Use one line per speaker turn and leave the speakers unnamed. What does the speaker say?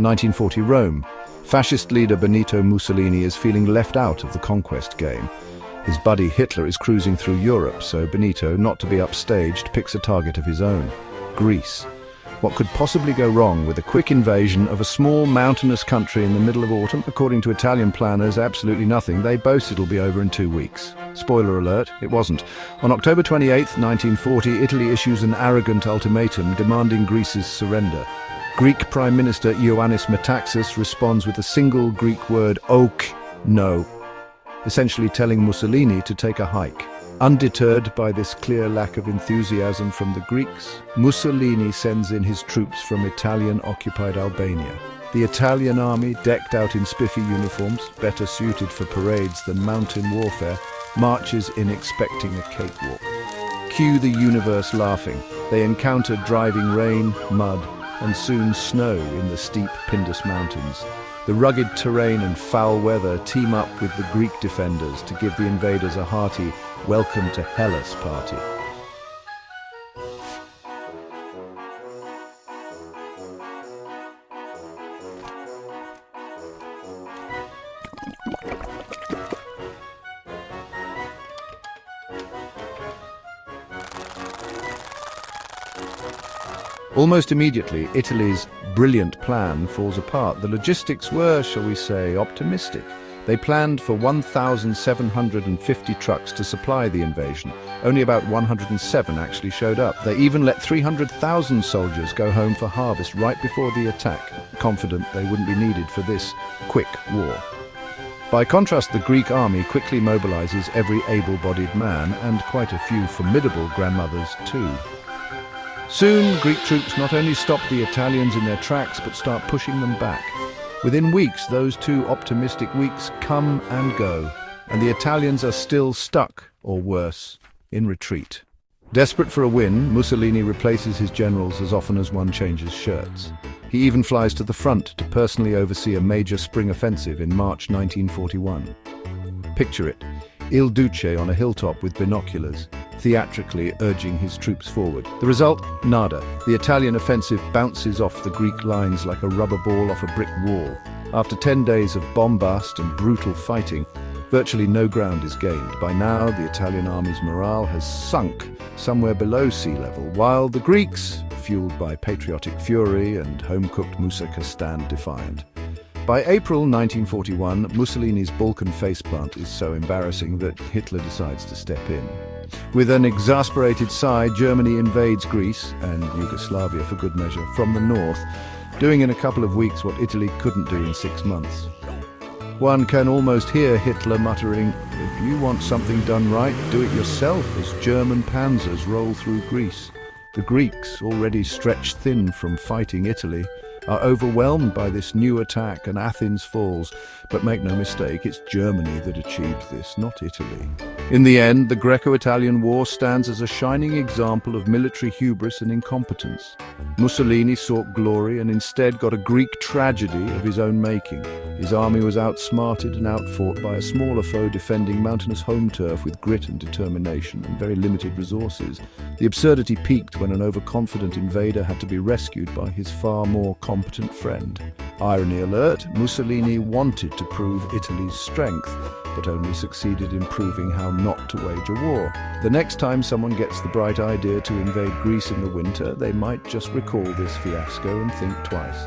1940 Rome. Fascist leader Benito Mussolini is feeling left out of the conquest game. His buddy Hitler is cruising through Europe, so Benito, not to be upstaged, picks a target of his own: Greece. What could possibly go wrong with a quick invasion of a small mountainous country in the middle of autumn? According to Italian planners, absolutely nothing. They boast it'll be over in 2 weeks. Spoiler alert, it wasn't. On October 28, 1940, Italy issues an arrogant ultimatum demanding Greece's surrender. Greek Prime Minister Ioannis Metaxas responds with a single Greek word, "ok, no," essentially telling Mussolini to take a hike. Undeterred by this clear lack of enthusiasm from the Greeks, Mussolini sends in his troops from Italian-occupied Albania. The Italian army, decked out in spiffy uniforms, better suited for parades than mountain warfare, marches in expecting a cakewalk. Cue the universe laughing. They encounter driving rain, mud, and soon snow in the steep Pindus Mountains. The rugged terrain and foul weather team up with the Greek defenders to give the invaders a hearty "Welcome to Hellas" party. Almost immediately, Italy's brilliant plan falls apart. The logistics were, shall we say, optimistic. They planned for 1,750 trucks to supply the invasion. Only about 107 actually showed up. They even let 300,000 soldiers go home for harvest right before the attack, confident they wouldn't be needed for this quick war. By contrast, the Greek army quickly mobilizes every able-bodied man, and quite a few formidable grandmothers too. Soon, Greek troops not only stop the Italians in their tracks, but start pushing them back. Within weeks, those 2 optimistic weeks come and go, and the Italians are still stuck, or worse, in retreat. Desperate for a win, Mussolini replaces his generals as often as one changes shirts. He even flies to the front to personally oversee a major spring offensive in March 1941. Picture it: Il Duce on a hilltop with binoculars, theatrically urging his troops forward. The result? Nada. The Italian offensive bounces off the Greek lines like a rubber ball off a brick wall. After 10 days of bombast and brutal fighting, virtually no ground is gained. By now, the Italian army's morale has sunk somewhere below sea level, while the Greeks, fueled by patriotic fury and home-cooked moussaka, stand defiant. By April 1941, Mussolini's Balkan faceplant is so embarrassing that Hitler decides to step in. With an exasperated sigh, Germany invades Greece, and Yugoslavia for good measure, from the north, doing in a couple of weeks what Italy couldn't do in 6 months. One can almost hear Hitler muttering, "If you want something done right, do it yourself," as German panzers roll through Greece. The Greeks, already stretched thin from fighting Italy, are overwhelmed by this new attack, and Athens falls. But make no mistake, it's Germany that achieved this, not Italy. In the end, the Greco-Italian War stands as a shining example of military hubris and incompetence. Mussolini sought glory and instead got a Greek tragedy of his own making. His army was outsmarted and outfought by a smaller foe defending mountainous home turf with grit and determination and very limited resources. The absurdity peaked when an overconfident invader had to be rescued by his far more competent friend. Irony alert, Mussolini wanted to prove Italy's strength, but only succeeded in proving how not to wage a war. The next time someone gets the bright idea to invade Greece in the winter, they might just recall this fiasco and think twice.